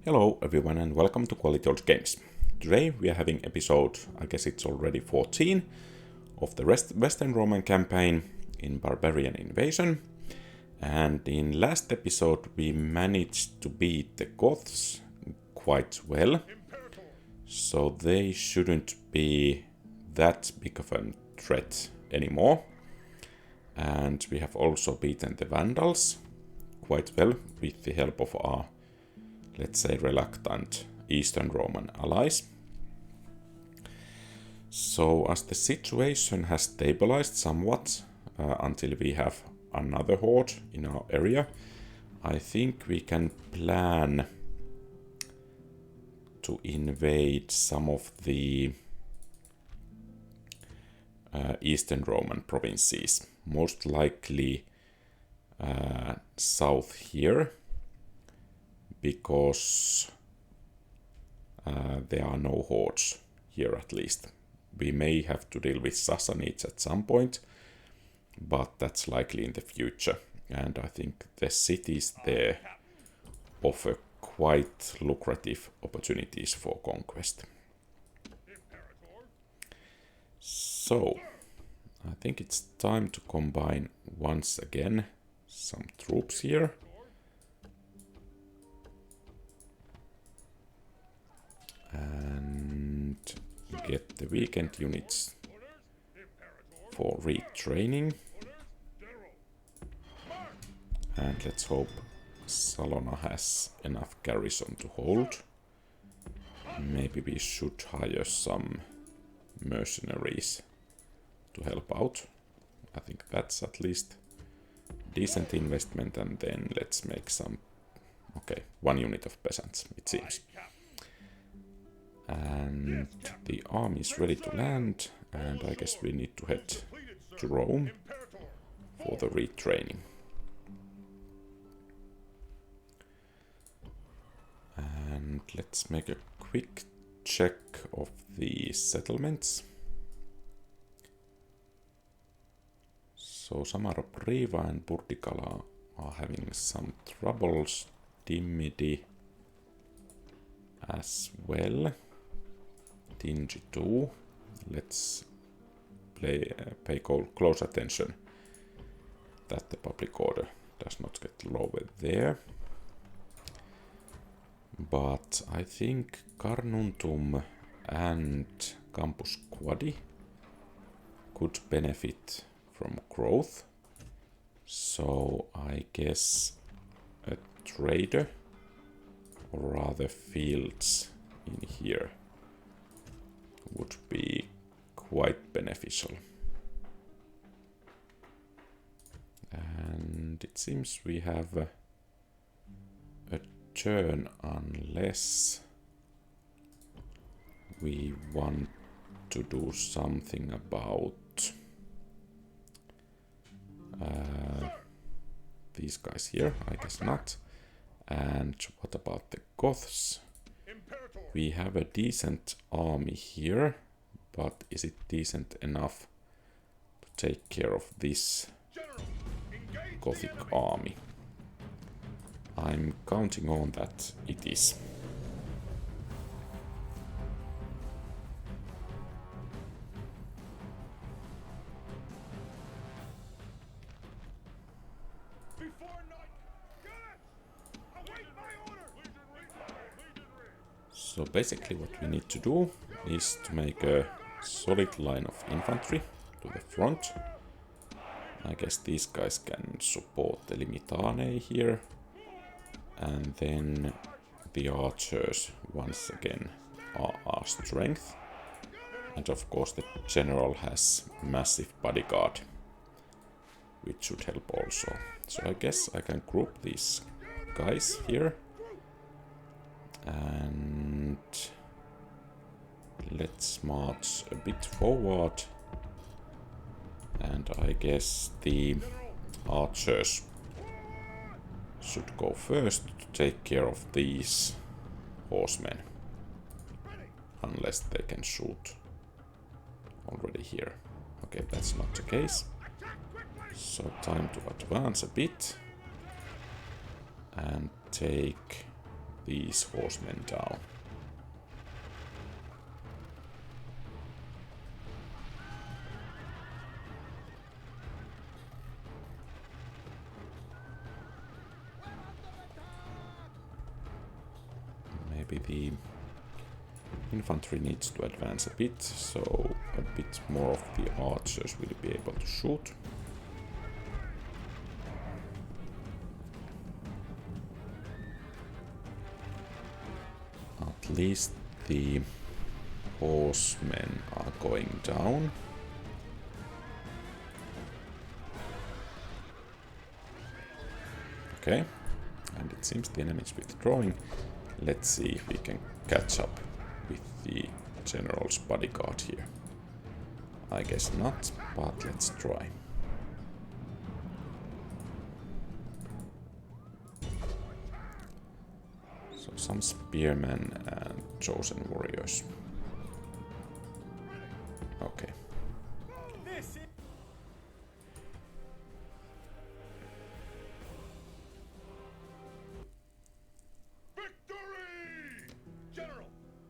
Hello everyone and welcome to Quality Old Games. Today we are having episode, I guess it's already 14, of the Western Roman campaign in Barbarian Invasion. And in last episode we managed to beat the Goths quite well. So they shouldn't be that big of a threat anymore. And we have also beaten the Vandals quite well with the help of our, let's say, reluctant Eastern Roman allies. So as the situation has stabilized somewhat until we have another horde in our area, I think we can plan to invade some of the Eastern Roman provinces, most likely south here, because there are no hordes here at least. We may have to deal with Sassanids at some point, but that's likely in the future. And I think the cities there offer quite lucrative opportunities for conquest. So, I think it's time to combine once again some troops here. And get the weekend units for retraining. And let's hope Salona has enough garrison to hold. Maybe we should hire some mercenaries to help out. I think that's at least decent investment, and then let's make some, okay, 1 unit of peasants, it seems. And the army is ready to land, and I guess we need to head to Rome for the retraining. And let's make a quick check of the settlements. So Samaropriva and Burdigala are having some troubles, Dimidi as well. Dingy too. Let's pay close attention that the public order does not get lowered there. But I think Carnuntum and Campus Quadi could benefit from growth. So I guess a trader, or rather fields in here, would be quite beneficial. And it seems we have a turn unless we want to do something about these guys here. I guess not. And what about the Goths? We have a decent army here, but is it decent enough to take care of this Gothic army? I'm counting on that it is. So basically what we need to do is to make a solid line of infantry to the front. I guess these guys can support the Limitane here. And then the archers once again are our strength. And of course the general has massive bodyguard, which should help also. So I guess I can group these guys here. And let's march a bit forward. And I guess the archers should go first to take care of these horsemen. Unless they can shoot already here. Okay, that's not the case. So time to advance a bit. And take these horsemen down. Maybe the infantry needs to advance a bit, so a bit more of the archers will be able to shoot. At least the horsemen are going down. Okay, and it seems the enemy is withdrawing. Let's see if we can catch up with the general's bodyguard here. I guess not, but let's try. So some spearmen and chosen warriors. Okay.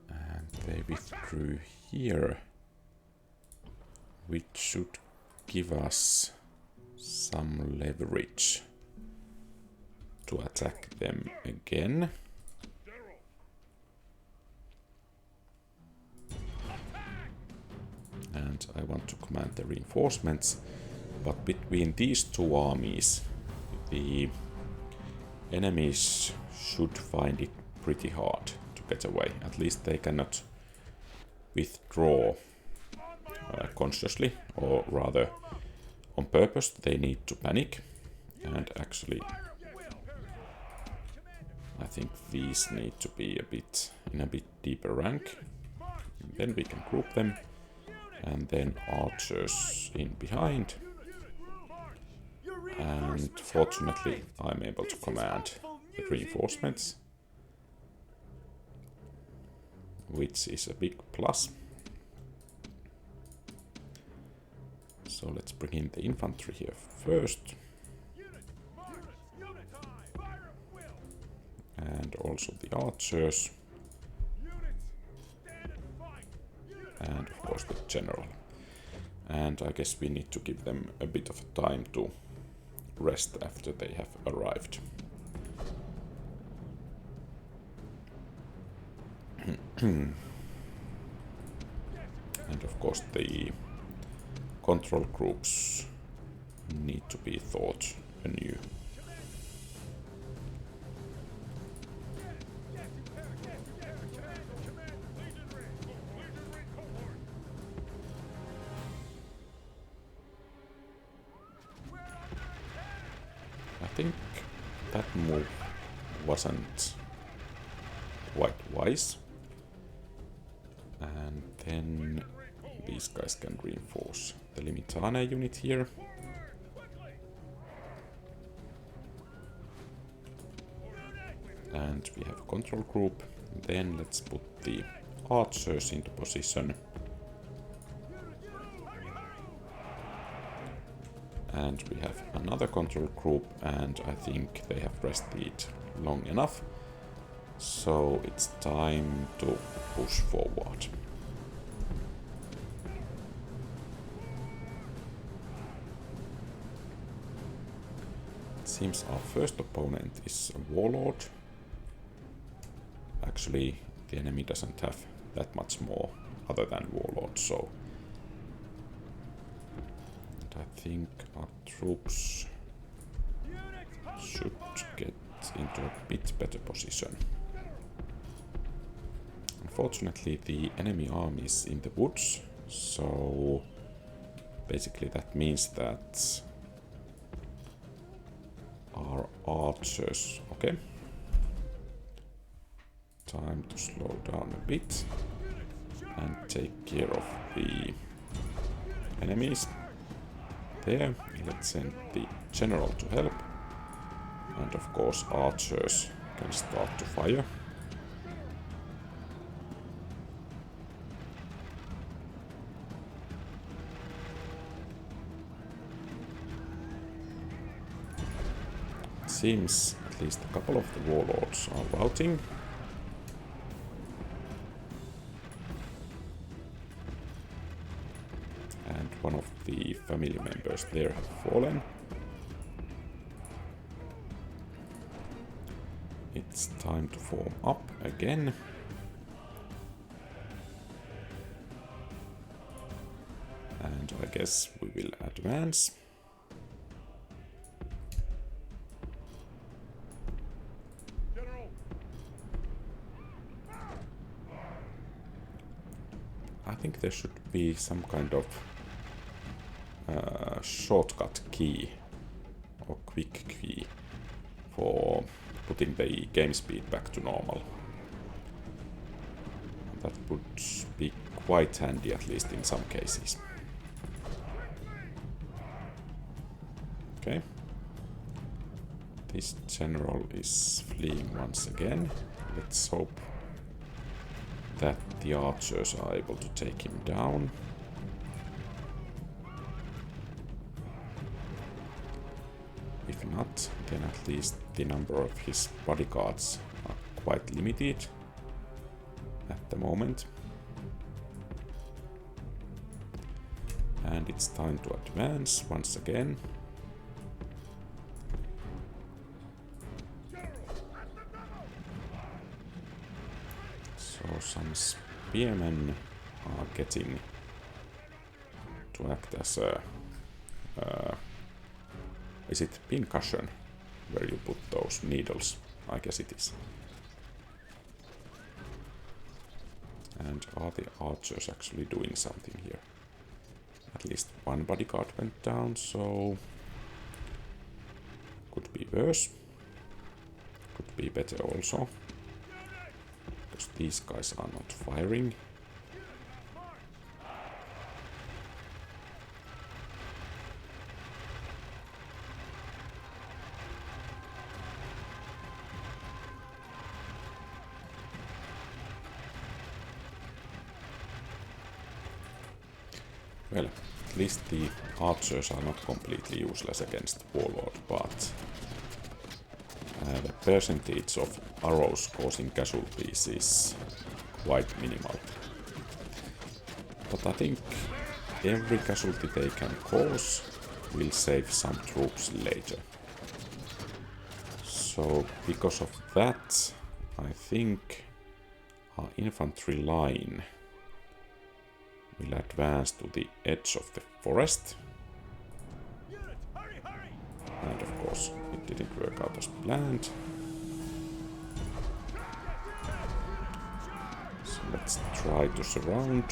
And they withdrew here, which should give us some leverage to attack them again. And I want to command the reinforcements, but between these two armies, the enemies should find it pretty hard to get away. At least they cannot withdraw consciously, or rather on purpose. They need to panic, and actually I think these need to be in a bit deeper rank. And then we can group them, and then archers in behind. And fortunately I'm able to command the reinforcements, which is a big plus. So let's bring in the infantry here first. And also the archers. And of course the general. And I guess we need to give them a bit of time to rest after they have arrived. And of course the control groups need to be thought anew. I think that move wasn't quite wise. And then these guys can reinforce the Limitane unit here. And we have a control group. Then let's put the archers into position. And we have another control group, and I think they have rested long enough. So it's time to push forward. It seems our first opponent is a warlord. Actually, the enemy doesn't have that much more other than warlord, so I think our troops should get into a bit better position. Unfortunately, the enemy army is in the woods, so basically that means that our archers... Okay. Time to slow down a bit and take care of the enemies. There, let's send the general to help, and of course archers can start to fire. It seems at least a couple of the warlords are routing, one of the family members there have fallen. It's time to form up again. And I guess we will advance. I think there should be some kind of shortcut key or quick key for putting the game speed back to normal. That would be quite handy, at least in some cases. Okay. This general is fleeing once again. Let's hope that the archers are able to take him down. If not, then at least the number of his bodyguards are quite limited at the moment. And it's time to advance once again. So some spearmen are getting to act as a... is it pincushion where you put those needles? I guess it is. And are the archers actually doing something here? At least one bodyguard went down, so... could be worse. Could be better also. Because these guys are not firing. Well, at least the archers are not completely useless against Warlord, but the percentage of arrows causing casualties is quite minimal. But I think every casualty they can cause will save some troops later. So because of that, I think our infantry line will advance to the edge of the forest. And of course, it didn't work out as planned. So let's try to surround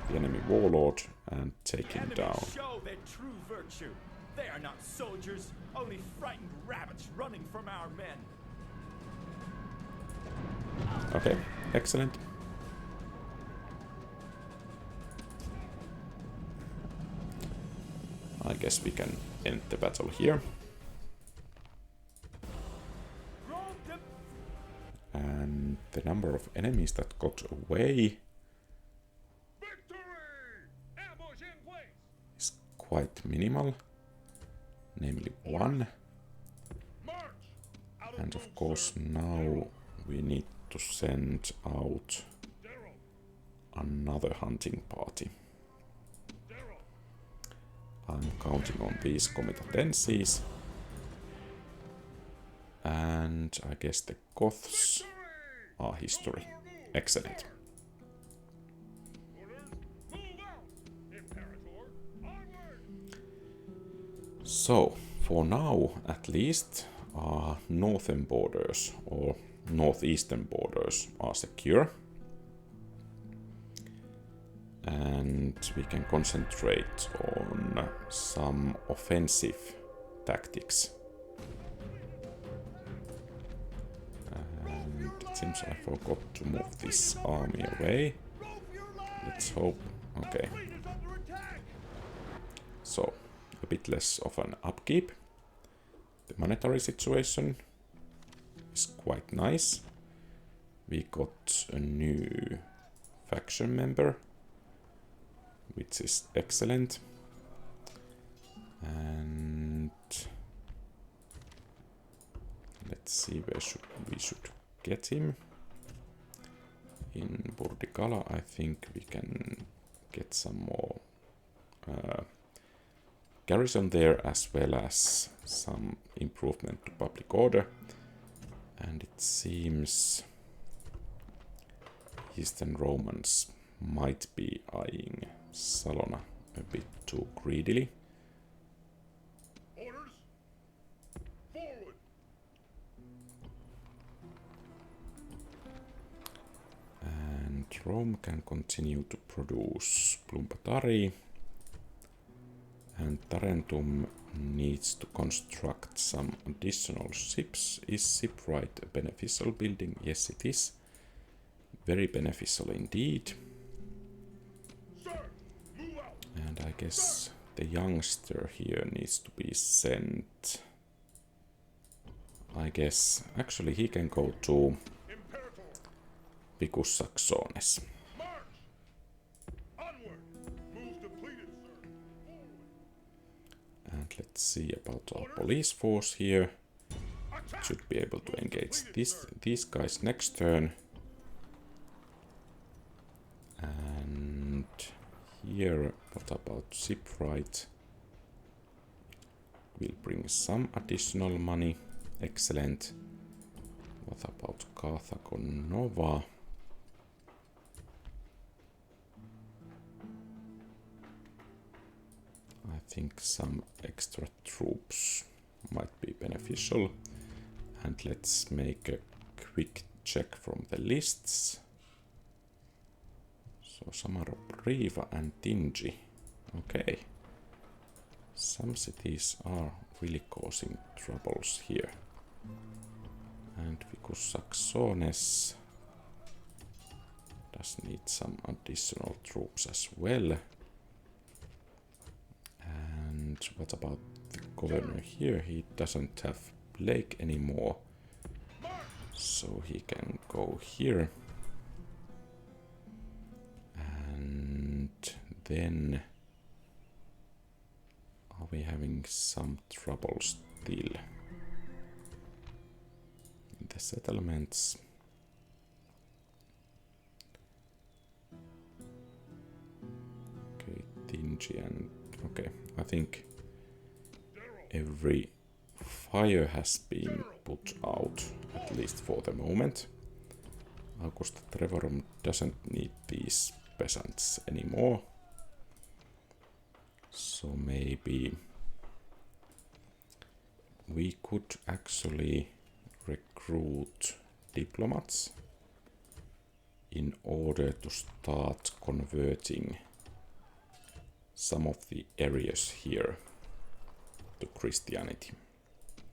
the enemy warlord and take him down. Show their true virtue. They are not soldiers, only frightened rabbits running from our men. Okay, excellent. I guess we can end the battle here. And the number of enemies that got away is quite minimal, namely one. And of course now we need to send out another hunting party. I'm counting on these comitatenses. And I guess the Goths are history. Excellent. So, for now at least, our northern borders or northeastern borders are secure. And we can concentrate on some offensive tactics. And it seems I forgot to move this army away. Let's hope. Okay. So, a bit less of an upkeep. The monetary situation is quite nice. We got a new faction member, which is excellent. And let's see where we should get him. In Burdigala, I think we can get some more garrison there, as well as some improvement to public order. And it seems Eastern Romans might be eyeing Salona a bit too greedily. Orders. Forward. And Rome can continue to produce Plumbotari. And Tarentum needs to construct some additional ships. Is shipwright a beneficial building? Yes, it is. Very beneficial indeed. Sir, move out. And I guess the youngster here needs to be sent. I guess actually he can go to Imperator. Vicus Saxones. March. Onward. Move depleted, sir. Forward. And let's see about our police force here. Attack. Should be able to engage these guys next turn. And here, what about shipwright? Will bring some additional money. Excellent. What about Carthago Nova? I think some extra troops might be beneficial. And let's make a quick check from the lists. So Samarop, Riva and Tingi. Okay. Some cities are really causing troubles here. And Vicus Saxones does need some additional troops as well. And what about the governor here? He doesn't have Blake anymore. So he can go here. And then are we having some trouble still in the settlements? Okay, Tingi and okay, I think every fire has been put out, at least for the moment. Augusta Trevorum doesn't need these peasants anymore. So maybe we could actually recruit diplomats in order to start converting some of the areas here to Christianity.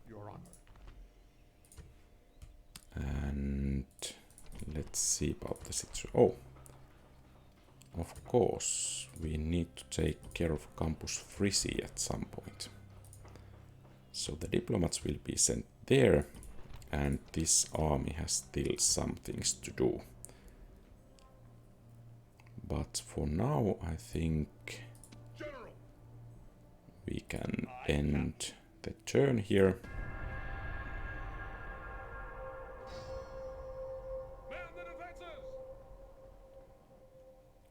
Your Honor. And let's see about the situation. Oh, of course, we need to take care of Campus Frisi at some point. So the diplomats will be sent there, and this army has still some things to do. But for now, I think General. we can end the turn here. Man the defenses.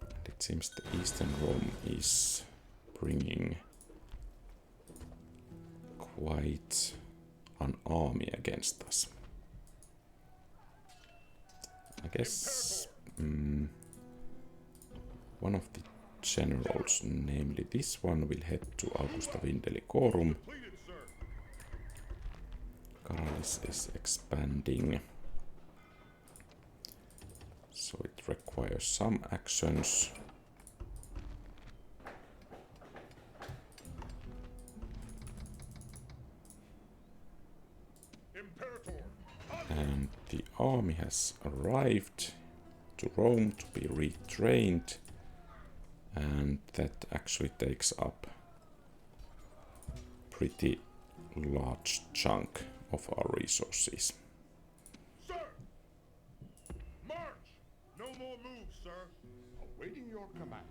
And it seems the Eastern Rome is bringing quite an army against us. I guess one of the generals, namely this one, will head to Augusta Vindelicorum. Depleted, sir. Caralis is expanding, so it requires some actions. Imperator. And the army has arrived to Rome to be retrained, and that actually takes up pretty large chunk of our resources. Sir. March. No more moves, sir. Awaiting your command.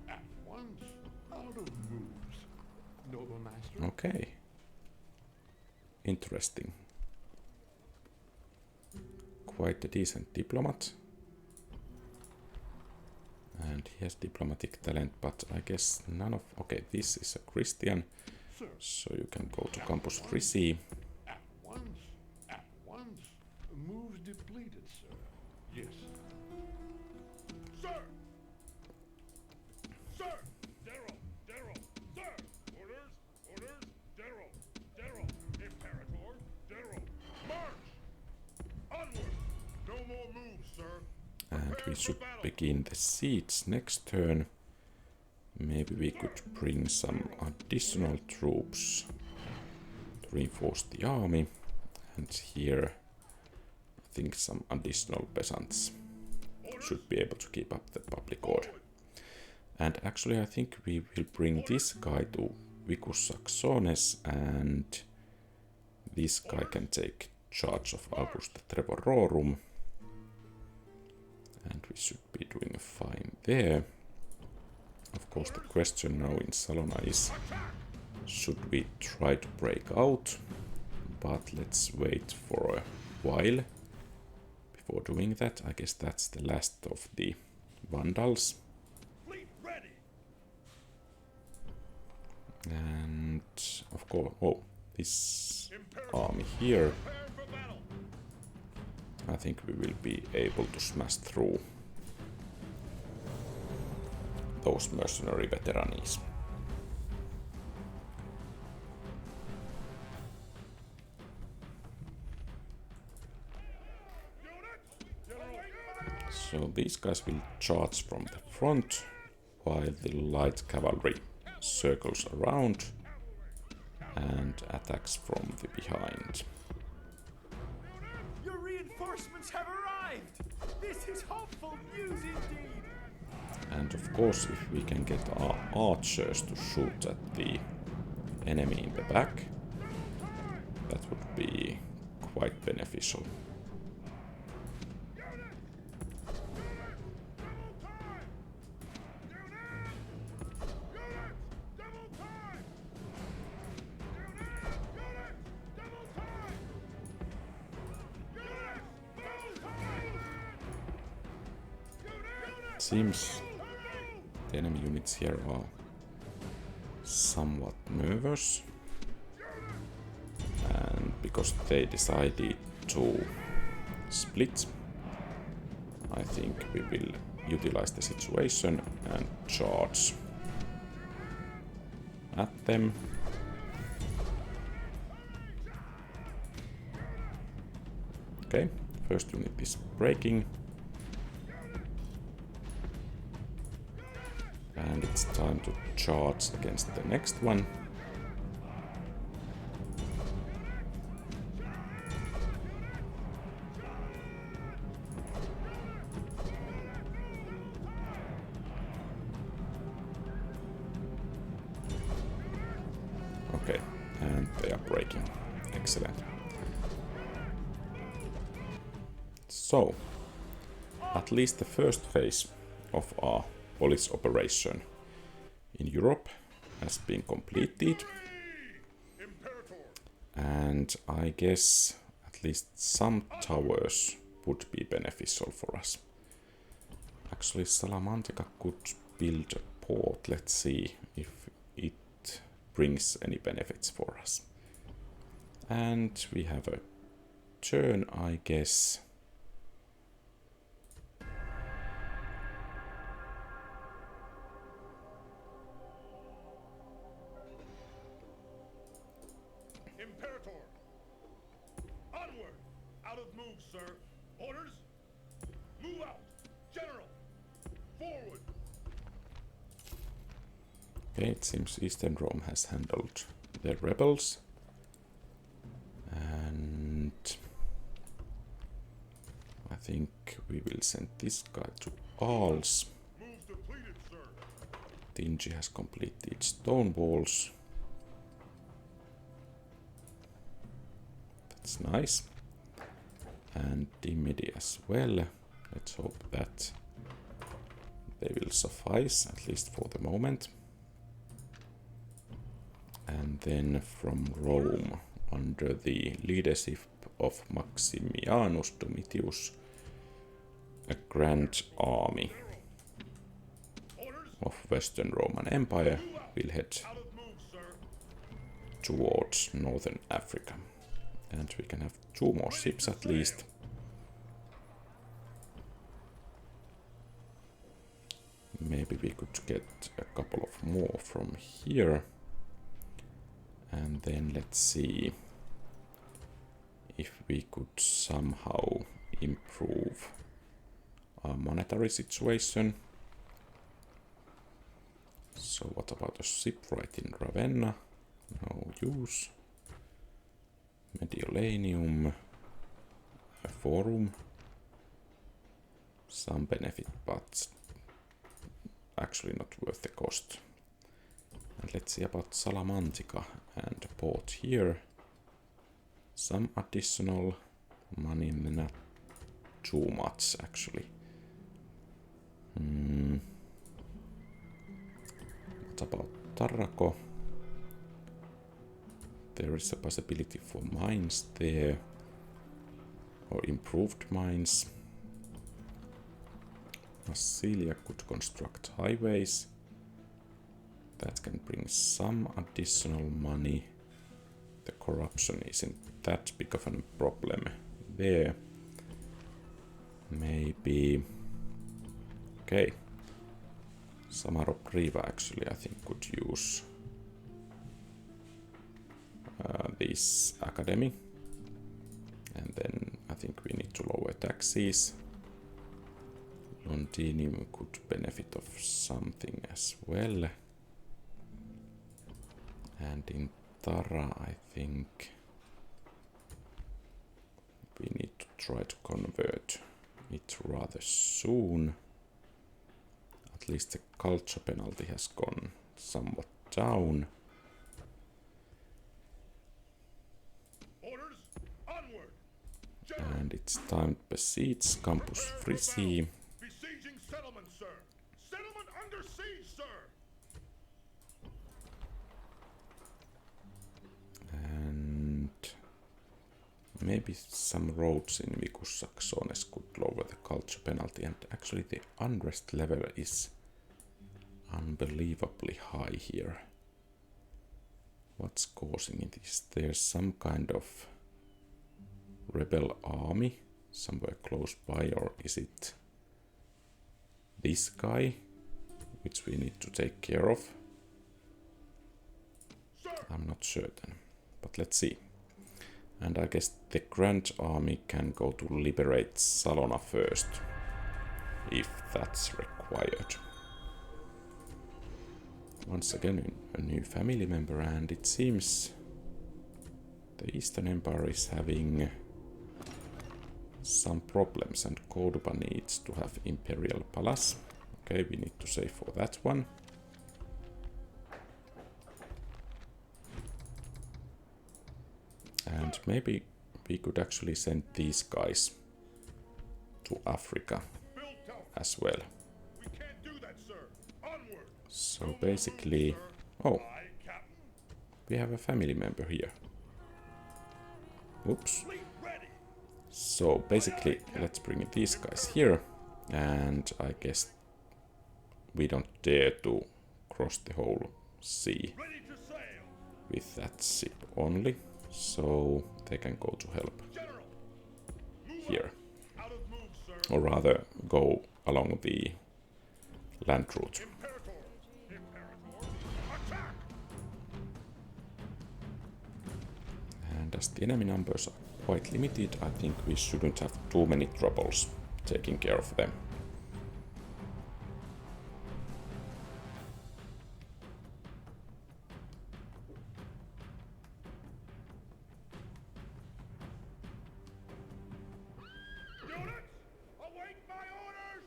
At once. Out of moves. Noble master. Okay. Interesting. Quite a decent diplomat. And he has diplomatic talent, but I guess none of... Okay, this is a Christian, Sir. so you can go to Campus Frisi. At once. Moves depleted, sir. Yes. Sir! Sir! Daryl! Sir! Orders! Daryl! Imperator! Daryl! March! Onward! No more moves, sir. And we should begin the siege next turn. Maybe we could bring some additional troops to reinforce the army. And here, I think some additional peasants should be able to keep up the public order. And actually, I think we will bring this guy to Vicus Saxones, and this guy can take charge of Augusta Trevororum. And we should be doing fine there. Of course, the question now in Salona is, should we try to break out? But let's wait for a while before doing that. I guess that's the last of the Vandals. And of course, oh, this army here, I think we will be able to smash through those mercenary veteranes. So these guys will charge from the front while the light cavalry circles around and attacks from the behind. Your reinforcements have arrived! This is hopeful news indeed! And of course, if we can get our archers to shoot at the enemy in the back, that would be quite beneficial. Seems the enemy units here are somewhat nervous, and because they decided to split, I think we will utilize the situation and charge at them. Okay, first unit is breaking. And it's time to charge against the next one. Okay, and they are breaking. Excellent. So, at least the first phase of our police operation in Europe has been completed, and I guess at least some towers would be beneficial for us. Actually, Salamantica could build a port. Let's see if it brings any benefits for us. And we have a turn, I guess. Imperator! Onward! Out of move, sir. Orders? Move out! General! Forward! Okay, it seems Eastern Rome has handled their rebels. And I think we will send this guy to Arles. Moves depleted, sir. Tingi has completed stone walls. That's nice. And Dimidi as well. Let's hope that they will suffice, at least for the moment. And then from Rome, under the leadership of Maximianus Domitius, a grand army of Western Roman Empire will head Out of move, sir. towards Northern Africa. And we can have 2 more ships at least. Maybe we could get a couple of more from here. And then let's see if we could somehow improve our monetary situation. So what about a shipwright in Ravenna? No use. Mediolanum. A forum. Some benefit, but actually not worth the cost. And let's see about Salamantica and a port here. Some additional money, not too much actually. What about Tarraco? There is a possibility for mines there, or improved mines. Massilia could construct highways. That can bring some additional money. The corruption isn't that big of a problem there. Maybe... Okay. Samaro Priva actually I think could use this academy. And then I think we need to lower taxes. Londinium could benefit of something as well. And in Tara, I think we need to try to convert it rather soon. At least the culture penalty has gone somewhat down. Orders, onward. And it's time to besiege Campus Frisi. Besieging settlement, sir. Settlement under siege, sir. And maybe some roads in Vicus Saxones could lower the culture penalty. And actually the unrest level is unbelievably high here. What's causing it? Is there some kind of rebel army somewhere close by, or is it this guy which we need to take care of? I'm not certain, but let's see. And I guess the Grand Army can go to liberate Salona first, if that's required. Once again, a new family member, and it seems the Eastern Empire is having some problems, and Cordoba needs to have Imperial Palace. Okay, we need to save for that one. And maybe we could actually send these guys to Africa as well. We can't do that, sir. Onward. So basically... Oh, Aye, Captain. we have a family member here. Oops. Fleet ready. So basically, let's bring these guys here. And I guess we don't dare to cross the whole sea Ready to sail. with that ship only. So they can go to help General. Move here. out of move, sir. Or rather, go along the land route. Imperator. Imperator. Attack. And as the enemy numbers are quite limited, I think we shouldn't have too many troubles taking care of them. Units, await my orders.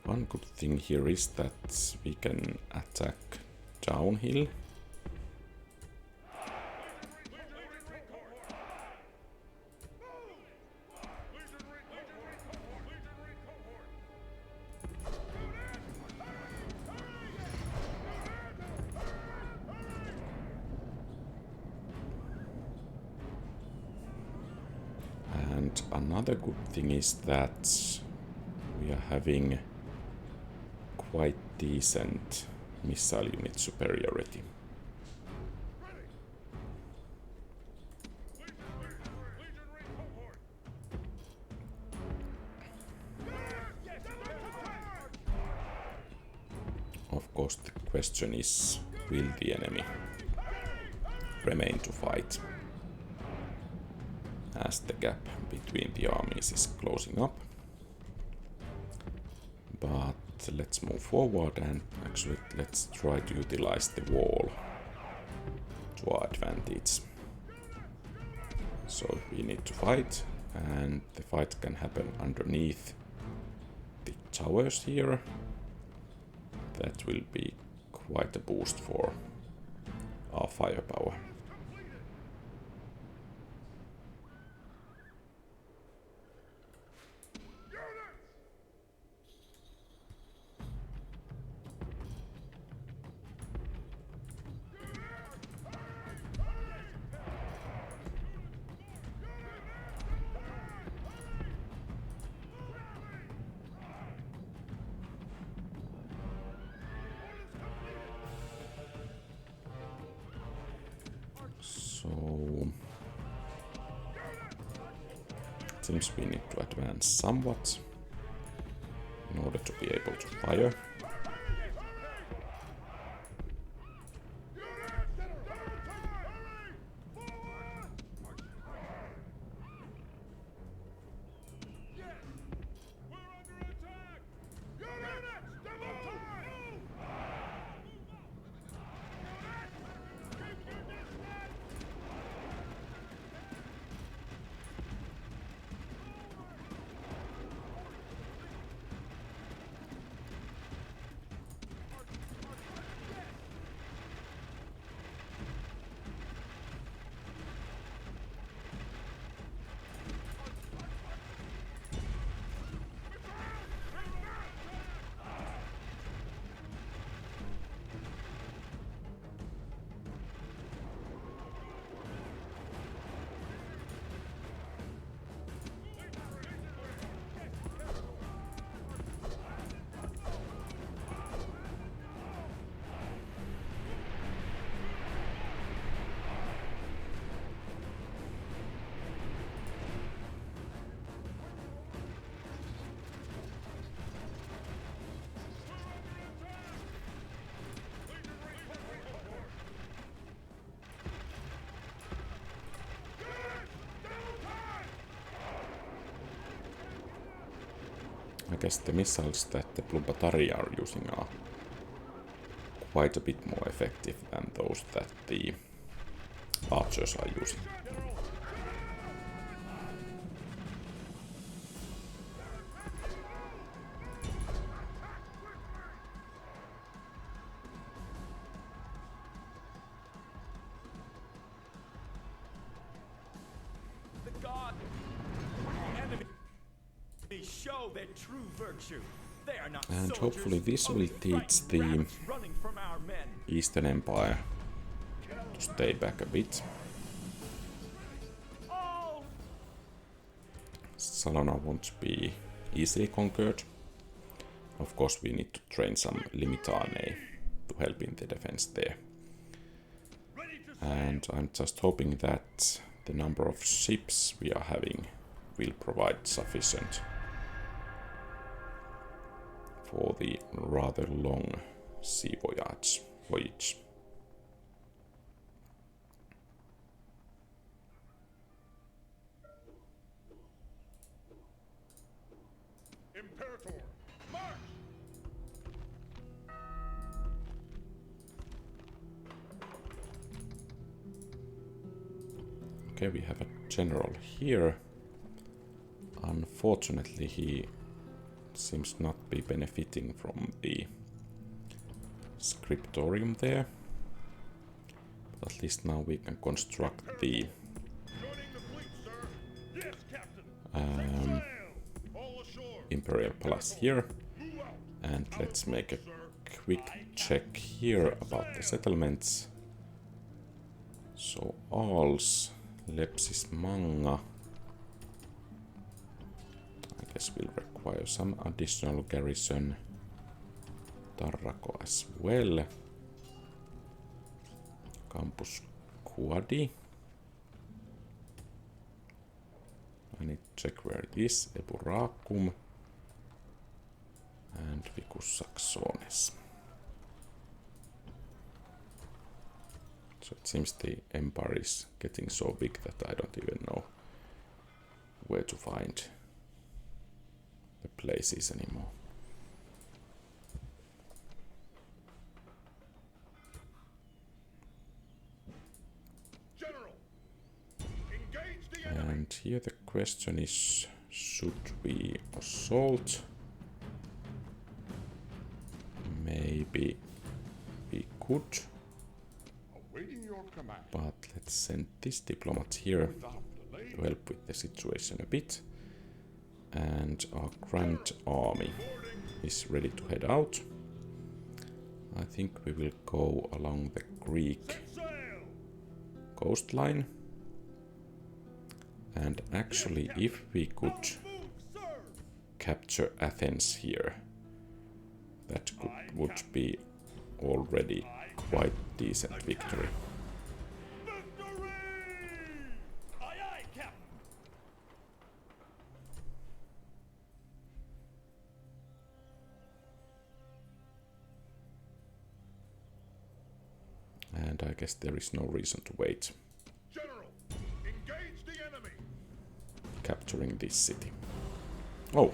One good thing here is that we can attack downhill. And another good thing is that we are having quite decent missile unit superiority. Of course, the question is, will the enemy remain to fight as the gap between the armies is closing up? But let's move forward and actually let's try to utilize the wall to our advantage. So we need to fight, and the fight can happen underneath the towers here. That will be quite a boost for our firepower. So it seems we need to advance somewhat in order to be able to fire. I guess the missiles that the Blue are using are quite a bit more effective than those that the archers are using. The Goths, enemy, show their true virtue. They are not And soldiers, hopefully this will only teach frightened the rabbits running from our men. Eastern Empire to stay back a bit. Oh, Salona won't be easily conquered. Of course, we need to train some Limitarne to help in the defense there. And I'm just hoping that the number of ships we are having will provide sufficient for the rather long sea voyage. Imperator, march! Okay, we have a general here. Unfortunately, he seems not be benefiting from the scriptorium there. But at least now we can construct the Joining the fleet, sir. Yes, Captain. Sail! All ashore. Imperial Palace here. Move out. And let's make a quick check here about the settlements. So Aals, Lepsis Manga, Guess we'll require some additional garrison. Tarraco as well. Campus Quadi. I need to check where it is. Eburacum. And Vicus Saxones. So it seems the empire is getting so big that I don't even know where to find the places anymore. General, engage the enemy. And here the question is, should we assault? Maybe we could, Awaiting your command. but let's send this diplomat here Without delay. to help with the situation a bit. And our Grand Army is ready to head out. I think we will go along the Greek Set sail. coastline. And actually, if we could Move, sir. capture Athens here, that would be already quite decent victory. Victory! Aye, aye, Captain. And I guess there is no reason to wait General, engage the enemy. capturing this city. Oh,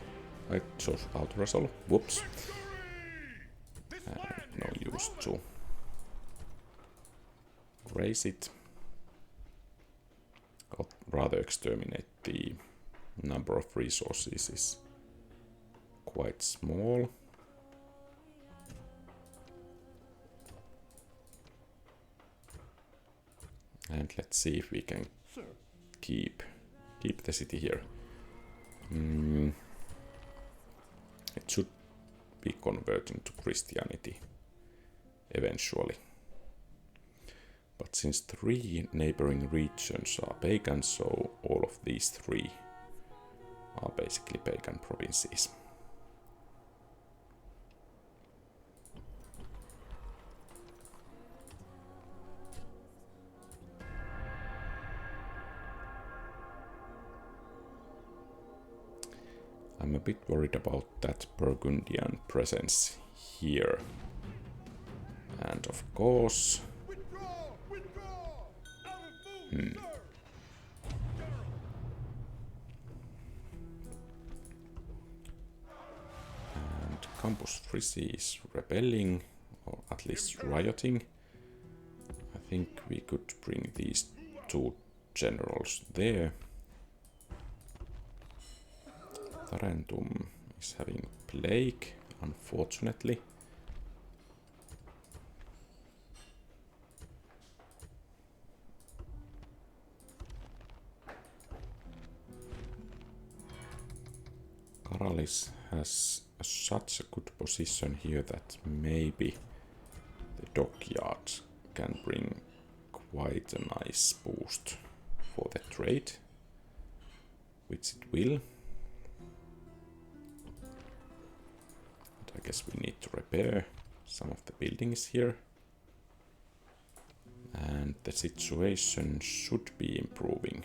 I chose auto-resolve. Whoops. Victory! This land No is use Roman. to raise it. Or rather exterminate. The number of resources is quite small. And let's see if we can Sir, keep the city here. It should be converting to Christianity eventually. But since 3 neighboring regions are pagan, so all of these 3 are basically pagan provinces. I'm a bit worried about that Burgundian presence here. And of course, withdraw! Withdraw! Out of move, sir! General, and Campus Frisi is rebelling, or at least rioting. I think we could bring these 2 generals there. Tarentum is having plague, unfortunately. Karalis has such a good position here that maybe the dockyard can bring quite a nice boost for the trade, which it will. But I guess we need to repair some of the buildings here. And the situation should be improving.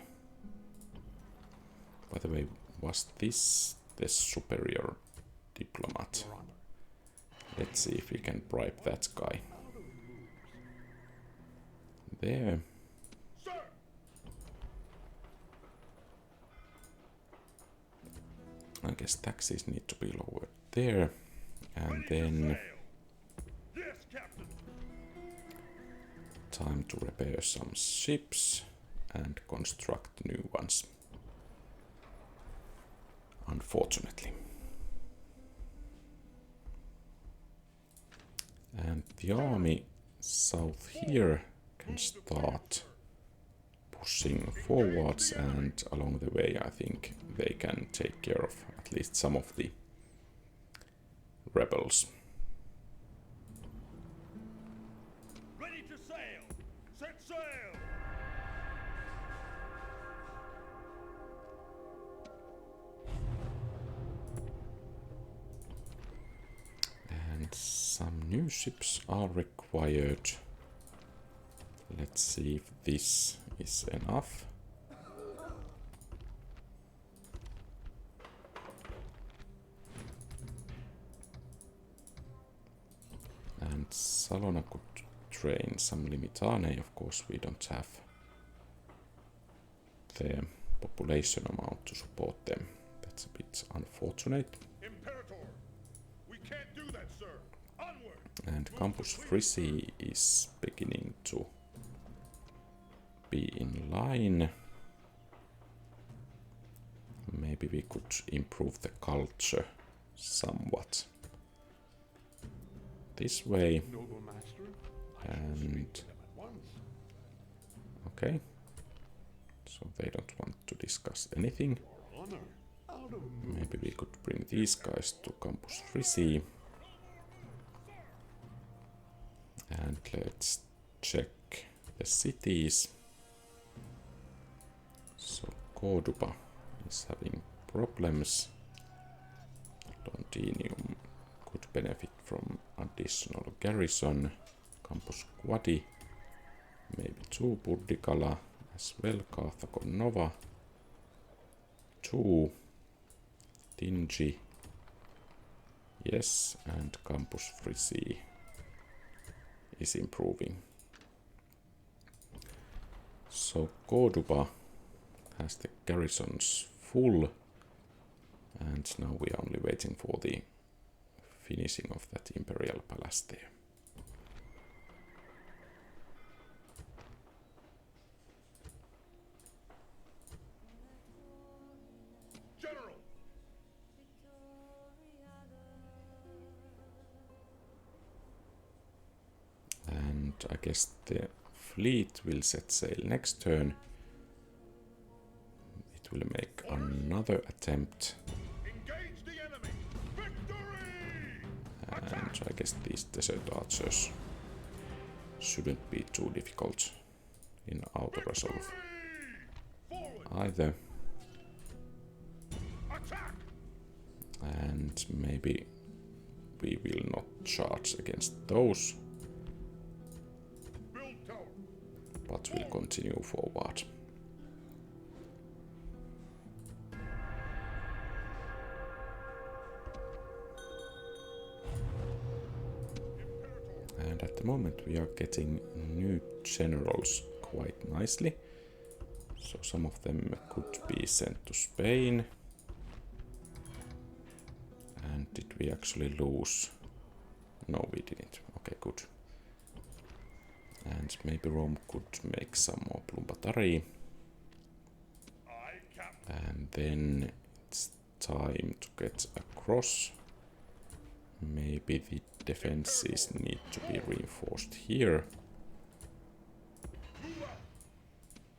By the way, was this the superior diplomat? Your Honor. Let's see if we can bribe that guy. There. Sir! I guess taxes need to be lowered there. And Ready to then sail. Yes, Captain. time to repair some ships and construct new ones. Unfortunately. And the army south here can start pushing forwards, and along the way I think they can take care of at least some of the rebels. Ready to sail. Set sail. New ships are required. Let's see if this is enough. And Salona could train some Limitane. Of course, we don't have the population amount to support them. That's a bit unfortunate. Imperator, we can't do that, sir. Onward. And Campus Frisi is beginning to be in line. Maybe we could improve the culture somewhat this way. Noble master, And at once. okay, so they don't want to discuss anything. Honor out of moves. Maybe we could bring these guys to Campus Frisi. And let's check the cities. So Cordoba is having problems. Londinium could benefit from additional garrison. Campus Quadi, maybe 2. Burdicala as well. Carthago Nova 2. Tingi, yes, and Campus Frisi is improving. So Cordoba has the garrisons full, and now we are only waiting for the finishing of that Imperial Palace there. General, And I guess the fleet will set sail next turn. It will make another attempt, engage the enemy. Victory! and I guess these desert archers shouldn't be too difficult in auto resolve Forward! either. Attack! And maybe we will not charge against those, Build tower! but will continue forward. And at the moment we are getting new generals quite nicely. So some of them could be sent to Spain. And did we actually lose? No, we didn't. Okay, good. And maybe Rome could make some more Plumbatari. I captain. And then it's time to get across. Maybe the defenses need to be reinforced here. Move out!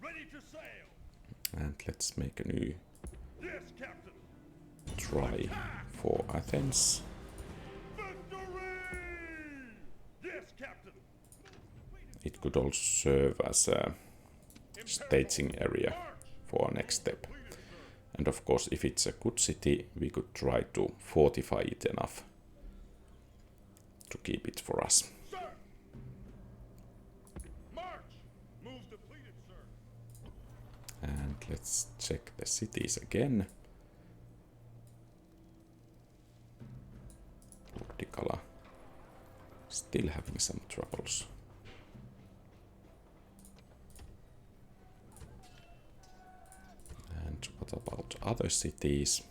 Ready to sail! And let's make a new Yes, captain! try for Athens. Victory! Yes, captain! It could also serve as a staging area for our next step. And of course, if it's a good city, we could try to fortify it enough to keep it for us. Sir! March! Moves depleted, sir. And let's check the cities again. Burdicala still having some troubles. And what about other cities?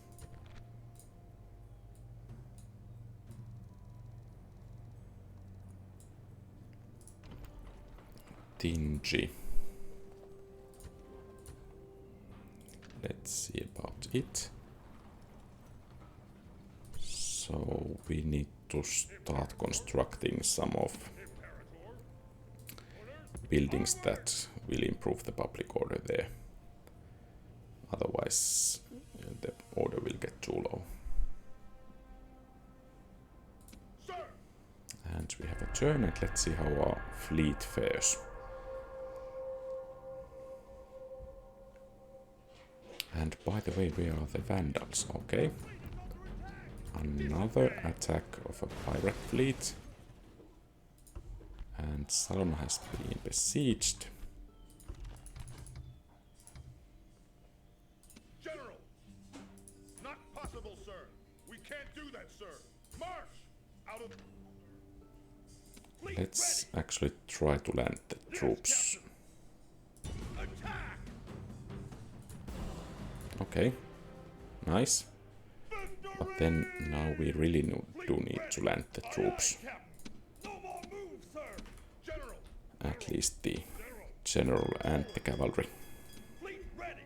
Tingi. Let's see about it. So we need to start constructing some of buildings that will improve the public order there. Otherwise, the order will get too low. Sir! And we have a turn, and let's see how our fleet fares. And by the way, where are the Vandals? Okay. Another attack of a pirate fleet. And Salon has been besieged. General! Not possible, sir. We can't do that, sir. March! Out of... Fleet Let's ready. actually try to land the Yes, troops. Captain. Attack! Okay, nice. But then now we really do need to land the troops. No more moves, sir. General! At least the general and the cavalry. Fleet ready.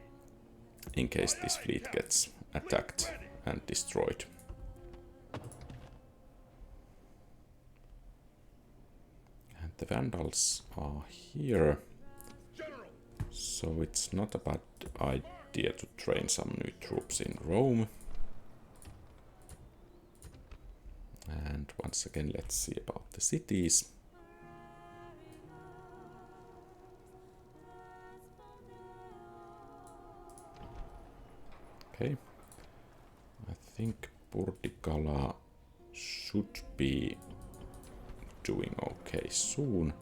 In case this fleet gets attacked and destroyed. And the Vandals are here. General! So it's not a bad idea to train some new troops in Rome. And once again, let's see about the cities. Okay. I think Burdigala should be doing okay soon.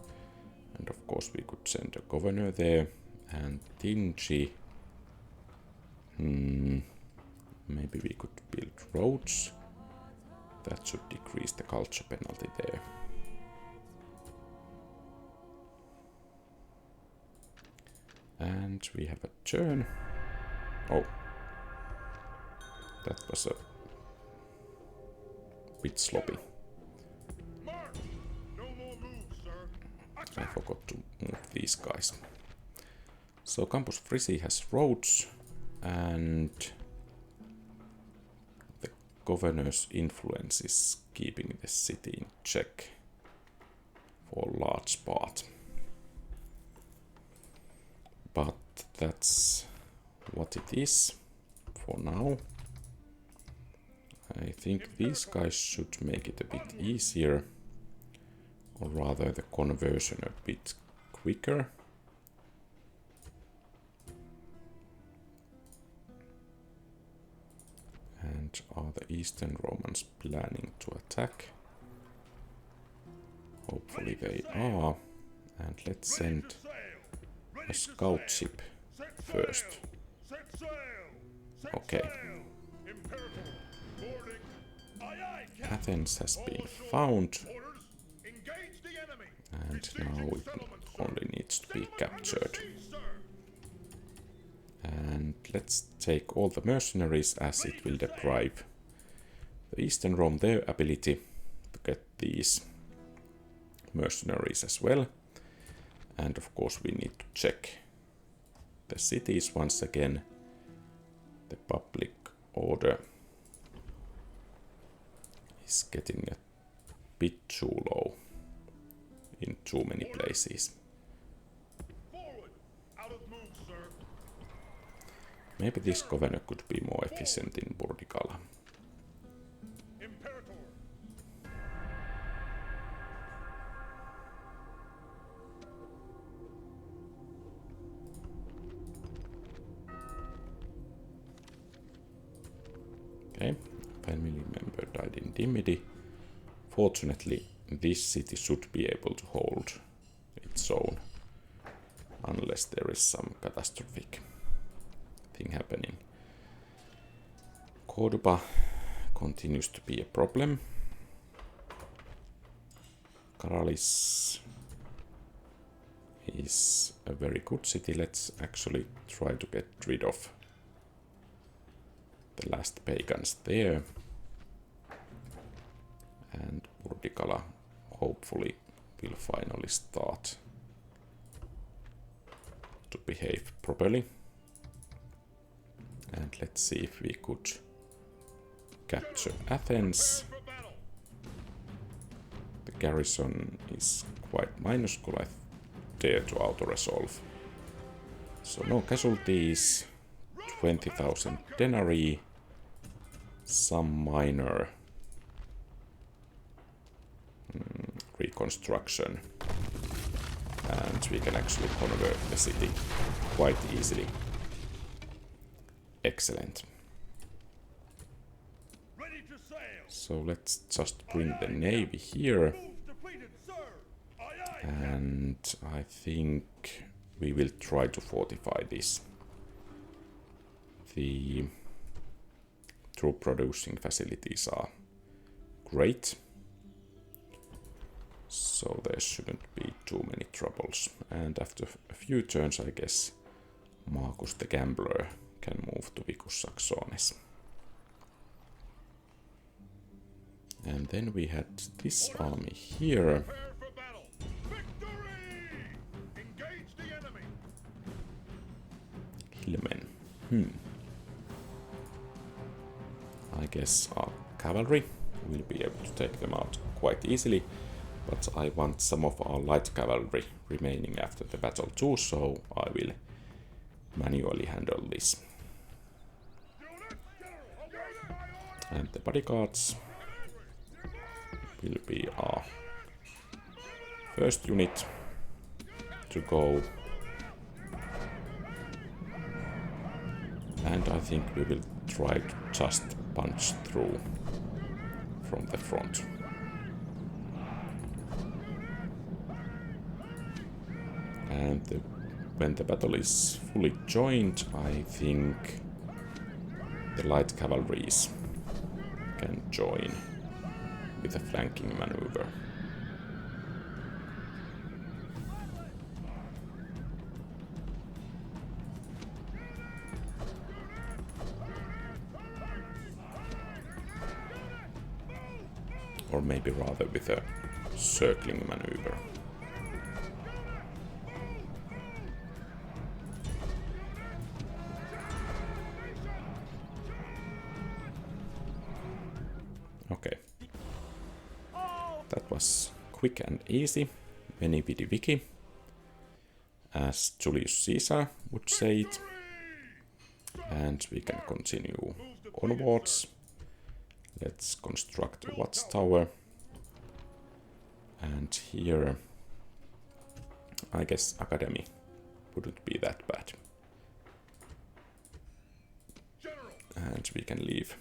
And of course we could send a governor there. And Tingi. Maybe we could build roads. That should decrease the culture penalty there. And we have a turn. Oh. That was a bit sloppy. March! No more moves, sir. I forgot to move these guys. So Campus Frisi has roads and the governor's influence is keeping the city in check for a large part. But that's what it is for now. I think these guys should make it a bit easier, or rather the conversion a bit quicker. And are the Eastern Romans planning to attack? Hopefully they are. And let's send a scout ship first. Set sail! Set Okay. sail! Imperator, boarding. Aye, aye, Captain. Athens has been All found, shore orders. Engage the enemy. and Besieging now it settlement, sir. only needs to be Settlement under captured. siege, sir. And let's take all the mercenaries, as it will deprive the Eastern Rome their ability to get these mercenaries as well. And of course we need to check the cities once again. The public order is getting a bit too low in too many places. Forward. Out of move, sir. Maybe this governor could be more efficient in Burdigala. Imperator. Okay, family member died in Dimity. Fortunately, this city should be able to hold its own, unless there is some catastrophic thing happening. Cordoba continues to be a problem. Caralis is a very good city. Let's actually try to get rid of the last pagans there. And Burdigala hopefully will finally start to behave properly. And let's see if we could capture Athens. For battle. The garrison is quite minuscule, I dare to auto-resolve. So no casualties, 20,000 denarii, some minor reconstruction, and we can actually convert the city quite easily. Excellent. Ready to sail. So let's just bring the navy here. Moves depleted, sir. Aye, aye, And I think we will try to fortify this. The troop producing facilities are great, so there shouldn't be too many troubles. And after a few turns, I guess Marcus the Gambler can move to Vicus Saxonis. And then we had this army here. Prepare for battle. Victory! Engage the enemy. Hillmen. I guess our cavalry will be able to take them out quite easily, but I want some of our light cavalry remaining after the battle too, so I will manually handle this. And the bodyguards will be our first unit to go. And I think we will try to just punch through from the front. And when the battle is fully joined, I think the light cavalries can join with a flanking maneuver. Or maybe rather with a circling maneuver. Okay. That was quick and easy. Veni vidi vici, as Julius Caesar would say it. And we can continue onwards. Let's construct a watchtower. And here, I guess Academy wouldn't be that bad. And we can leave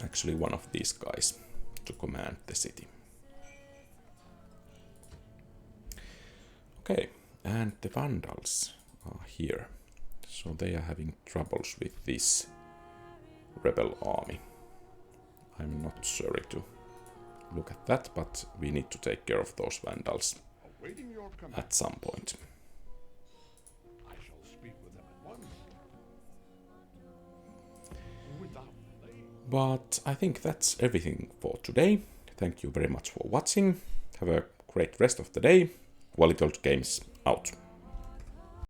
actually one of these guys to command the city. Okay, and the Vandals are here. So they are having troubles with this rebel army. I'm not sorry to look at that, but we need to take care of those Vandals at some point. I shall speak with them at once. But I think that's everything for today. Thank you very much for watching. Have a great rest of the day. Quality Old Games out.